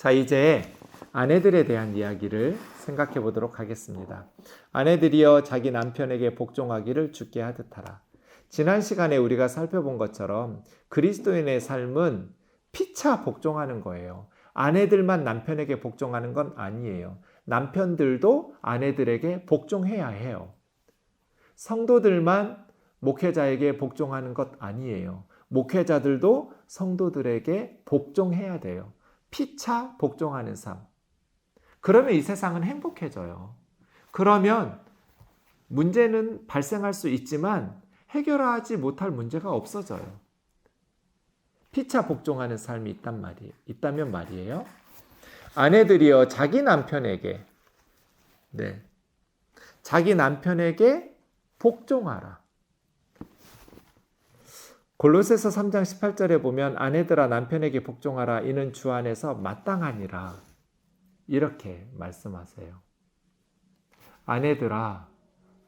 자, 이제 아내들에 대한 이야기를 생각해 보도록 하겠습니다. 아내들이여 자기 남편에게 복종하기를 주께 하듯 하라. 지난 시간에 우리가 살펴본 것처럼 그리스도인의 삶은 피차 복종하는 거예요. 아내들만 남편에게 복종하는 건 아니에요. 남편들도 아내들에게 복종해야 해요. 성도들만 목회자에게 복종하는 것 아니에요. 목회자들도 성도들에게 복종해야 돼요. 피차 복종하는 삶. 그러면 이 세상은 행복해져요. 그러면 문제는 발생할 수 있지만 해결하지 못할 문제가 없어져요. 피차 복종하는 삶이 있다면 말이에요. 아내들이여 자기 남편에게 자기 남편에게 복종하라. 골로새서 3장 18절에 보면 아내들아 남편에게 복종하라. 이는 주 안에서 마땅하니라. 이렇게 말씀하세요. 아내들아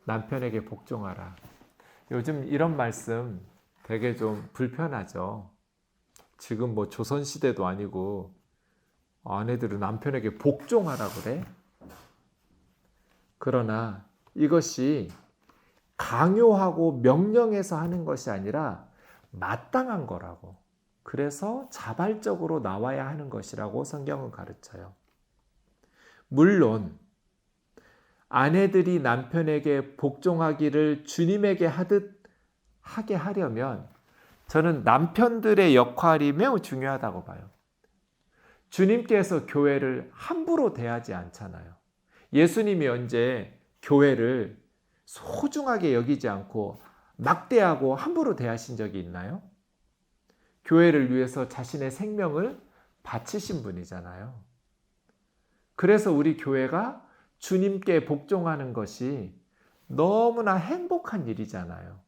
남편에게 복종하라. 요즘 이런 말씀 되게 좀 불편하죠. 지금 뭐 조선시대도 아니고 아내들은 남편에게 복종하라 그래? 그러나 이것이 강요하고 명령해서 하는 것이 아니라 마땅한 거라고. 그래서 자발적으로 나와야 하는 것이라고 성경은 가르쳐요. 물론 아내들이 남편에게 복종하기를 주님에게 하게 하려면 저는 남편들의 역할이 매우 중요하다고 봐요. 주님께서 교회를 함부로 대하지 않잖아요. 예수님이 언제 교회를 소중하게 여기지 않고 막대하고 함부로 대하신 적이 있나요? 교회를 위해서 자신의 생명을 바치신 분이잖아요. 그래서 우리 교회가 주님께 복종하는 것이 너무나 행복한 일이잖아요.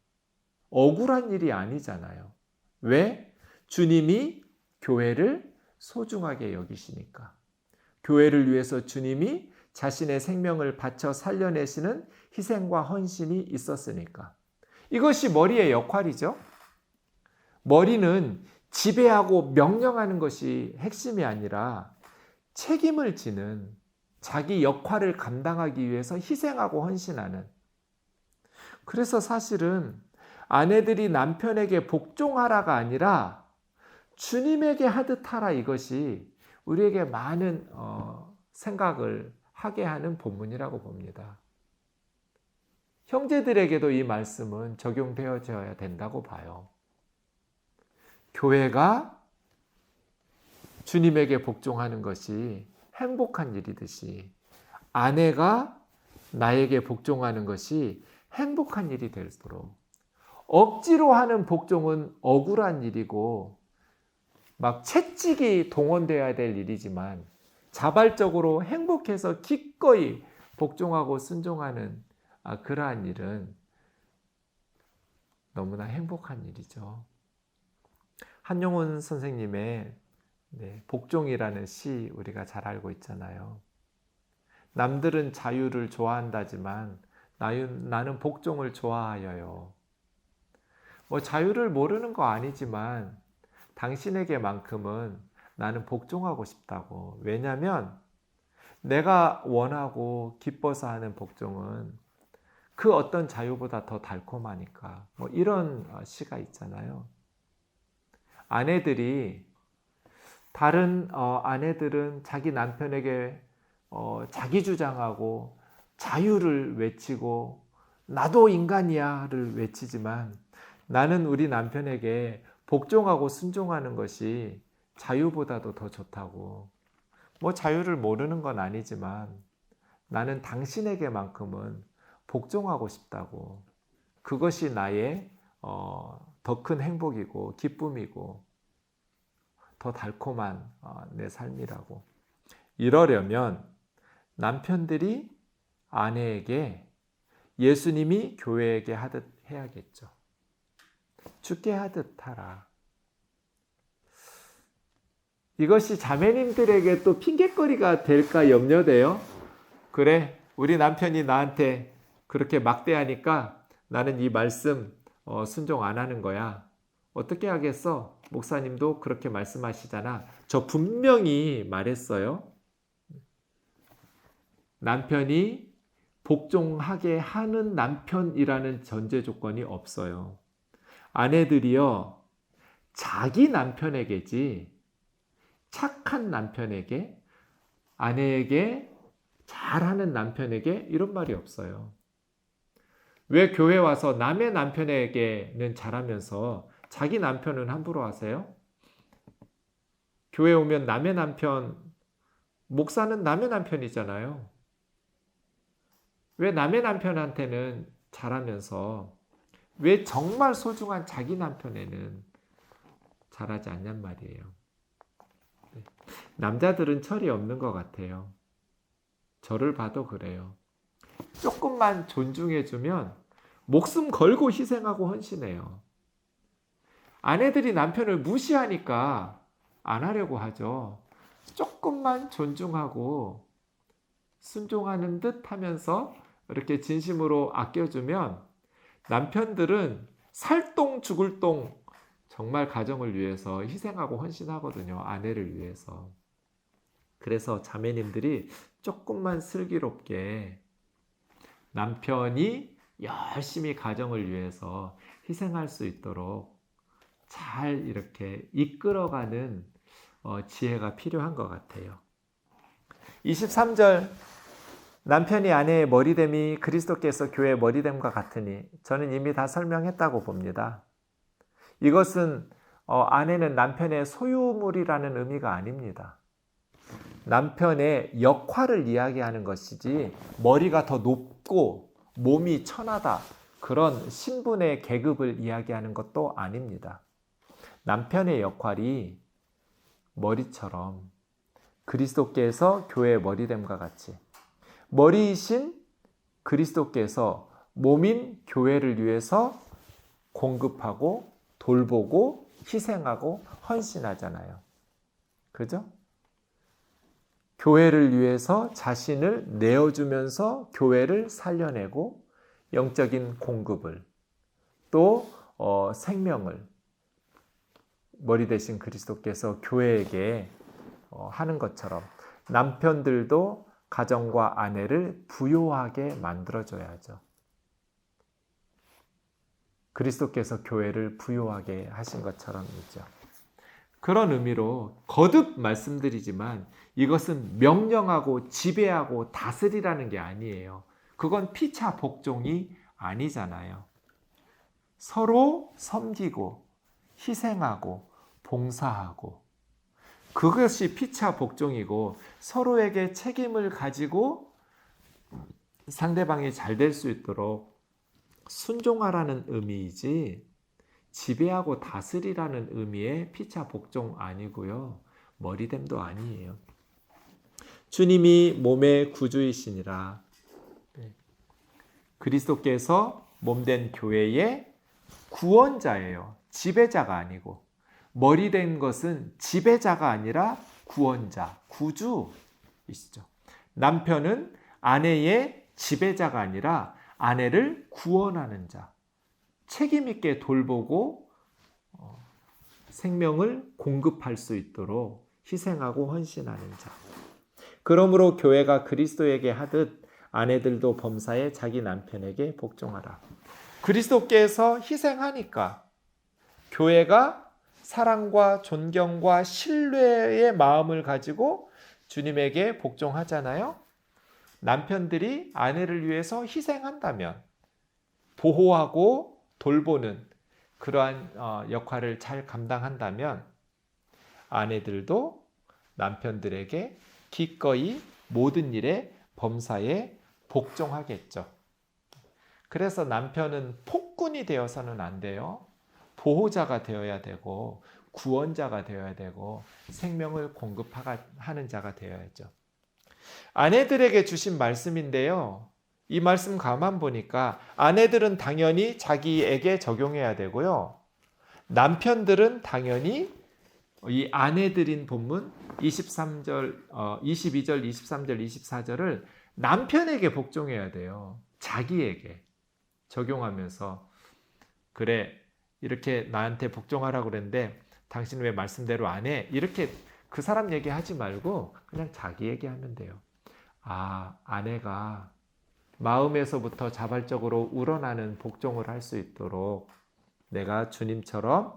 억울한 일이 아니잖아요. 왜? 주님이 교회를 소중하게 여기시니까. 교회를 위해서 주님이 자신의 생명을 바쳐 살려내시는 희생과 헌신이 있었으니까. 이것이 머리의 역할이죠. 머리는 지배하고 명령하는 것이 핵심이 아니라 책임을 지는, 자기 역할을 감당하기 위해서 희생하고 헌신하는. 그래서 사실은 아내들이 남편에게 복종하라가 아니라 주님에게 하듯 하라, 이것이 우리에게 많은 생각을 하게 하는 본문이라고 봅니다. 형제들에게도 이 말씀은 적용되어져야 된다고 봐요. 교회가 주님에게 복종하는 것이 행복한 일이듯이 아내가 나에게 복종하는 것이 행복한 일이 되도록. 억지로 하는 복종은 억울한 일이고 막 채찍이 동원되어야 될 일이지만 자발적으로 행복해서 기꺼이 복종하고 순종하는 그러한 일은 너무나 행복한 일이죠. 한용운 선생님의 복종이라는 시 우리가 잘 알고 있잖아요. 남들은 자유를 좋아한다지만 나는 복종을 좋아하여요. 뭐 자유를 모르는 거 아니지만 당신에게만큼은 나는 복종하고 싶다고. 왜냐하면 내가 원하고 기뻐서 하는 복종은 그 어떤 자유보다 더 달콤하니까. 뭐 이런 시가 있잖아요. 다른 아내들은 자기 남편에게 자기 주장하고 자유를 외치고 나도 인간이야를 외치지만 나는 우리 남편에게 복종하고 순종하는 것이 자유보다도 더 좋다고. 뭐 자유를 모르는 건 아니지만 나는 당신에게만큼은 복종하고 싶다고. 그것이 나의 더 큰 행복이고 기쁨이고 더 달콤한 내 삶이라고. 이러려면 남편들이 아내에게 예수님이 교회에게 하듯 해야겠죠. 주께 하듯 하라. 이것이 자매님들에게 또 핑곗거리가 될까 염려돼요. 그래, 우리 남편이 나한테 그렇게 막대하니까 나는 이 말씀 순종 안 하는 거야. 어떻게 하겠어? 목사님도 그렇게 말씀하시잖아. 저 분명히 말했어요. 남편이 복종하게 하는 남편이라는 전제 조건이 없어요. 아내들이요, 자기 남편에게지 착한 남편에게, 아내에게 잘하는 남편에게 이런 말이 없어요. 왜 교회 와서 남의 남편에게는 잘하면서 자기 남편은 함부로 하세요? 교회 오면 남의 남편, 목사는 남의 남편이잖아요. 왜 남의 남편한테는 잘하면서 왜 정말 소중한 자기 남편에는 잘하지 않냔 말이에요. 남자들은 철이 없는 것 같아요. 저를 봐도 그래요. 조금만 존중해주면 목숨 걸고 희생하고 헌신해요. 아내들이 남편을 무시하니까 안 하려고 하죠. 조금만 존중하고 순종하는 듯 하면서 이렇게 진심으로 아껴주면 남편들은 살똥 죽을 똥 정말 가정을 위해서 희생하고 헌신하거든요. 아내를 위해서. 그래서 자매님들이 조금만 슬기롭게 남편이 열심히 가정을 위해서 희생할 수 있도록 잘 이렇게 이끌어가는 지혜가 필요한 것 같아요. 23절 남편이 아내의 머리됨이 그리스도께서 교회의 머리됨과 같으니 저는 이미 다 설명했다고 봅니다. 이것은 아내는 남편의 소유물이라는 의미가 아닙니다. 남편의 역할을 이야기하는 것이지 머리가 더 높고 몸이 천하다 그런 신분의 계급을 이야기하는 것도 아닙니다. 남편의 역할이 머리처럼 그리스도께서 교회의 머리됨과 같이 머리이신 그리스도께서 몸인 교회를 위해서 공급하고 돌보고 희생하고 헌신하잖아요. 그죠? 교회를 위해서 자신을 내어주면서 교회를 살려내고 영적인 공급을 또 생명을 머리 대신 그리스도께서 교회에게 하는 것처럼 남편들도 가정과 아내를 부요하게 만들어줘야죠. 그리스도께서 교회를 부요하게 하신 것처럼이죠. 그런 의미로 거듭 말씀드리지만 이것은 명령하고 지배하고 다스리라는 게 아니에요. 그건 피차 복종이 아니잖아요. 서로 섬기고 희생하고 봉사하고 그것이 피차 복종이고 서로에게 책임을 가지고 상대방이 잘 될 수 있도록 순종하라는 의미이지 지배하고 다스리라는 의미의 피차 복종 아니고요. 머리됨도 아니에요. 주님이 몸의 구주이시니라. 그리스도께서 몸된 교회의 구원자예요. 지배자가 아니고. 머리된 것은 지배자가 아니라 구원자, 구주이시죠. 남편은 아내의 지배자가 아니라 아내를 구원하는 자, 책임 있게 돌보고 생명을 공급할 수 있도록 희생하고 헌신하는 자. 그러므로 교회가 그리스도에게 하듯 아내들도 범사에 자기 남편에게 복종하라. 그리스도께서 희생하니까 교회가 사랑과 존경과 신뢰의 마음을 가지고 주님에게 복종하잖아요. 남편들이 아내를 위해서 희생한다면 보호하고 돌보는 그러한 역할을 잘 감당한다면 아내들도 남편들에게 기꺼이 모든 일에 범사에 복종하겠죠. 그래서 남편은 폭군이 되어서는 안 돼요. 보호자가 되어야 되고 구원자가 되어야 되고 생명을 공급하는 자가 되어야죠. 아내들에게 주신 말씀인데요. 이 말씀 가만 보니까 아내들은 당연히 자기에게 적용해야 되고요. 남편들은 당연히 이 아내들인 본문 22절, 23절, 24절을 남편에게 복종해야 돼요. 자기에게 적용하면서 그래 이렇게 나한테 복종하라고 그랬는데 당신 왜 말씀대로 안 해? 이렇게 그 사람 얘기하지 말고 그냥 자기 얘기하면 돼요. 아, 아내가 마음에서부터 자발적으로 우러나는 복종을 할 수 있도록 내가 주님처럼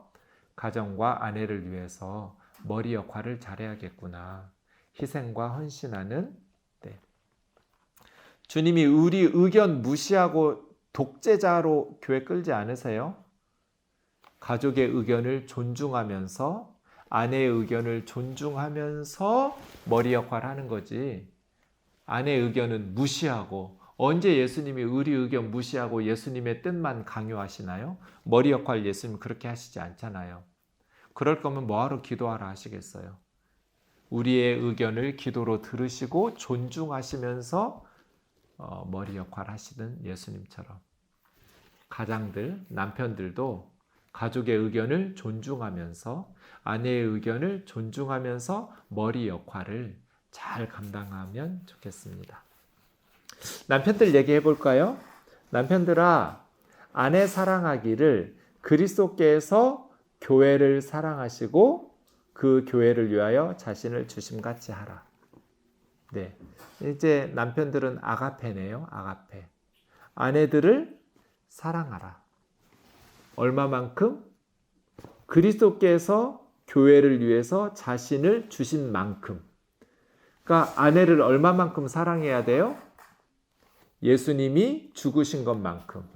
가정과 아내를 위해서 머리 역할을 잘해야겠구나. 희생과 헌신하는, 네. 주님이 우리 의견 무시하고 독재자로 교회 끌지 않으세요? 가족의 의견을 존중하면서 아내의 의견을 존중하면서 머리 역할을 하는 거지. 아내의 의견은 무시하고 언제 예수님이 우리 의견 무시하고 예수님의 뜻만 강요하시나요? 머리 역할 예수님 그렇게 하시지 않잖아요. 그럴 거면 뭐하러 기도하라 하시겠어요? 우리의 의견을 기도로 들으시고 존중하시면서 머리 역할 하시는 예수님처럼 가장들, 남편들도 가족의 의견을 존중하면서 아내의 의견을 존중하면서 머리 역할을 잘 감당하면 좋겠습니다. 남편들 얘기해 볼까요? 남편들아, 아내 사랑하기를 그리스도께서 교회를 사랑하시고 그 교회를 위하여 자신을 주심같이 하라. 네, 이제 남편들은 아가페네요. 아가페. 아내들을 사랑하라. 얼마만큼? 그리스도께서 교회를 위해서 자신을 주신 만큼. 그러니까 아내를 얼마만큼 사랑해야 돼요? 예수님이 죽으신 것만큼.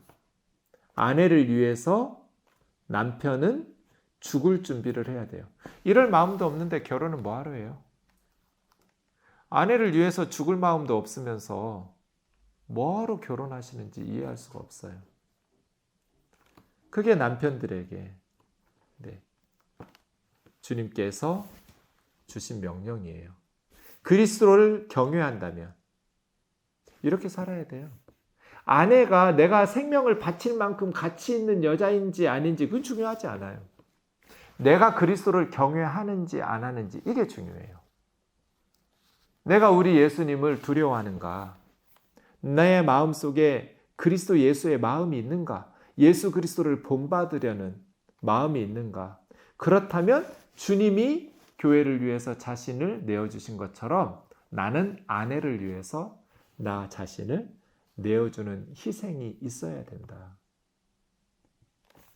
아내를 위해서 남편은 죽을 준비를 해야 돼요. 이럴 마음도 없는데 결혼은 뭐하러 해요? 아내를 위해서 죽을 마음도 없으면서 뭐하러 결혼하시는지 이해할 수가 없어요. 그게 남편들에게 주님께서 주신 명령이에요. 그리스도를 경외한다면 이렇게 살아야 돼요. 아내가 내가 생명을 바칠 만큼 가치 있는 여자인지 아닌지 그건 중요하지 않아요. 내가 그리스도를 경외하는지 안 하는지 이게 중요해요. 내가 우리 예수님을 두려워하는가? 내 마음속에 그리스도 예수의 마음이 있는가? 예수 그리스도를 본받으려는 마음이 있는가? 그렇다면 주님이 교회를 위해서 자신을 내어주신 것처럼 나는 아내를 위해서 나 자신을 내어주는 희생이 있어야 된다.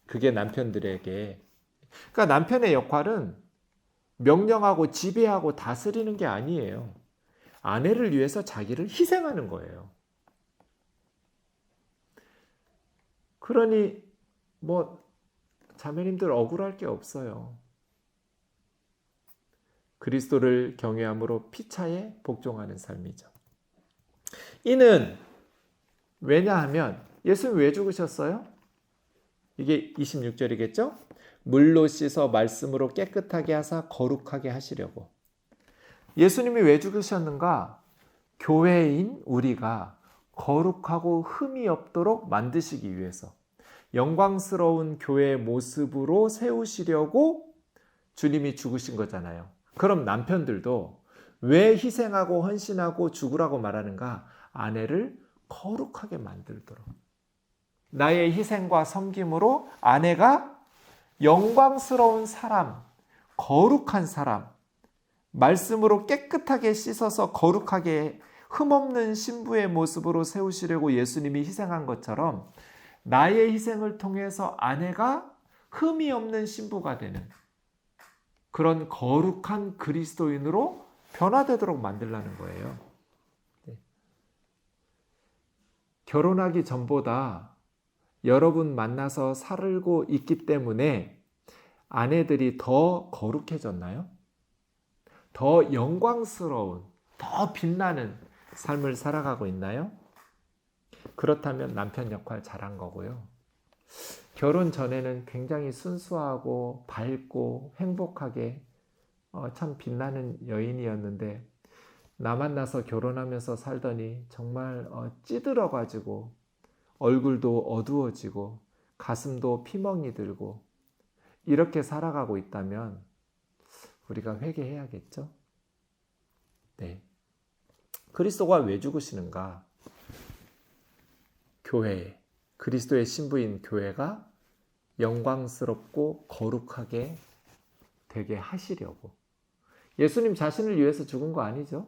그게 남편들에게, 그러니까 남편의 역할은 명령하고 지배하고 다스리는 게 아니에요. 아내를 위해서 자기를 희생하는 거예요. 그러니 자매님들 억울할 게 없어요. 그리스도를 경외함으로 피차에 복종하는 삶이죠. 이는 왜냐하면 예수님 왜 죽으셨어요? 이게 26절이겠죠? 물로 씻어 말씀으로 깨끗하게 하사 거룩하게 하시려고. 예수님이 왜 죽으셨는가? 교회인 우리가 거룩하고 흠이 없도록 만드시기 위해서 영광스러운 교회의 모습으로 세우시려고 주님이 죽으신 거잖아요. 그럼 남편들도 왜 희생하고 헌신하고 죽으라고 말하는가? 아내를 거룩하게 만들도록. 나의 희생과 섬김으로 아내가 영광스러운 사람, 거룩한 사람, 말씀으로 깨끗하게 씻어서 거룩하게 흠없는 신부의 모습으로 세우시려고 예수님이 희생한 것처럼 나의 희생을 통해서 아내가 흠이 없는 신부가 되는 그런 거룩한 그리스도인으로 변화되도록 만들라는 거예요. 결혼하기 전보다 여러분 만나서 살고 있기 때문에 아내들이 더 거룩해졌나요? 더 영광스러운, 더 빛나는 삶을 살아가고 있나요? 그렇다면 남편 역할 잘한 거고요. 결혼 전에는 굉장히 순수하고 밝고 행복하게 참 빛나는 여인이었는데 나 만나서 결혼하면서 살더니 정말 찌들어가지고 얼굴도 어두워지고 가슴도 피멍이 들고 이렇게 살아가고 있다면 우리가 회개해야겠죠? 네. 그리스도가 왜 죽으시는가? 교회, 그리스도의 신부인 교회가 영광스럽고 거룩하게 되게 하시려고. 예수님 자신을 위해서 죽은 거 아니죠?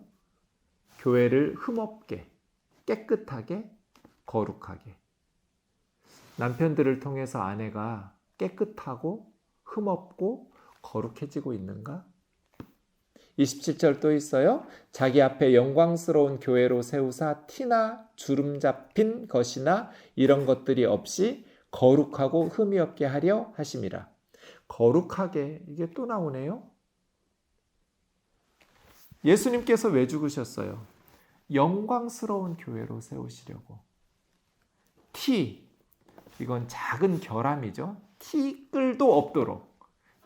교회를 흠없게, 깨끗하게, 거룩하게. 남편들을 통해서 아내가 깨끗하고 흠없고 거룩해지고 있는가? 27절 또 있어요. 자기 앞에 영광스러운 교회로 세우사 티나 주름 잡힌 것이나 이런 것들이 없이 거룩하고 흠이 없게 하려 하심이라. 거룩하게, 이게 또 나오네요. 예수님께서 왜 죽으셨어요? 영광스러운 교회로 세우시려고. 티, 이건 작은 결함이죠. 티끌도 없도록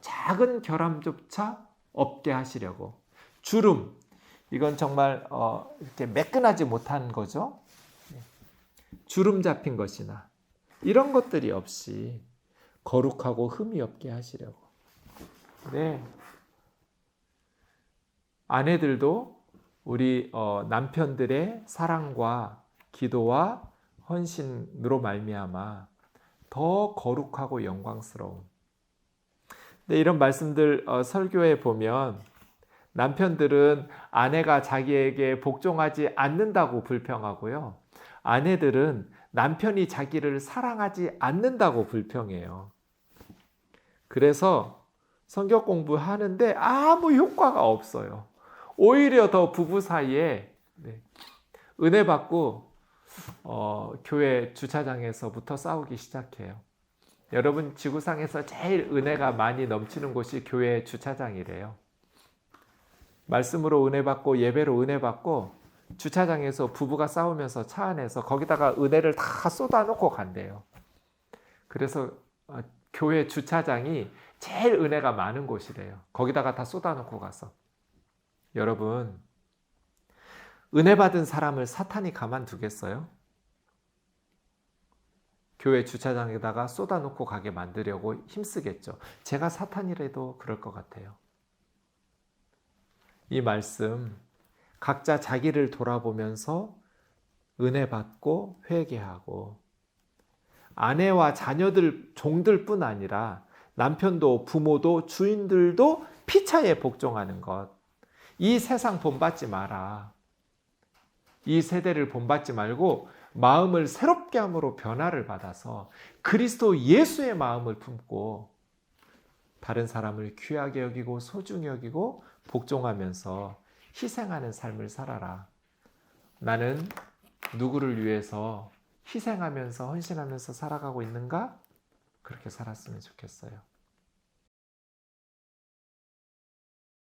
작은 결함조차 없게 하시려고. 주름, 이건 정말 이렇게 매끈하지 못한 거죠. 주름 잡힌 것이나 이런 것들이 없이 거룩하고 흠이 없게 하시려고. 네. 아내들도 우리 남편들의 사랑과 기도와 헌신으로 말미암아 더 거룩하고 영광스러운. 네, 이런 말씀들 설교에 보면 남편들은 아내가 자기에게 복종하지 않는다고 불평하고요. 아내들은 남편이 자기를 사랑하지 않는다고 불평해요. 그래서 성경 공부하는데 아무 효과가 없어요. 오히려 더 부부 사이에 은혜 받고 교회 주차장에서부터 싸우기 시작해요. 여러분, 지구상에서 제일 은혜가 많이 넘치는 곳이 교회 주차장이래요. 말씀으로 은혜 받고 예배로 은혜 받고 주차장에서 부부가 싸우면서 차 안에서 거기다가 은혜를 다 쏟아놓고 간대요. 그래서 교회 주차장이 제일 은혜가 많은 곳이래요. 거기다가 다 쏟아놓고 가서. 여러분, 은혜 받은 사람을 사탄이 가만두겠어요? 교회 주차장에다가 쏟아놓고 가게 만들려고 힘쓰겠죠. 제가 사탄이라도 그럴 것 같아요. 이 말씀, 각자 자기를 돌아보면서 은혜 받고 회개하고, 아내와 자녀들, 종들뿐 아니라 남편도 부모도 주인들도 피차에 복종하는 것. 이 세상 본받지 마라. 이 세대를 본받지 말고 마음을 새롭게 함으로 변화를 받아서 그리스도 예수의 마음을 품고 다른 사람을 귀하게 여기고 소중히 여기고 복종하면서 희생하는 삶을 살아라. 나는 누구를 위해서 희생하면서 헌신하면서 살아가고 있는가? 그렇게 살았으면 좋겠어요.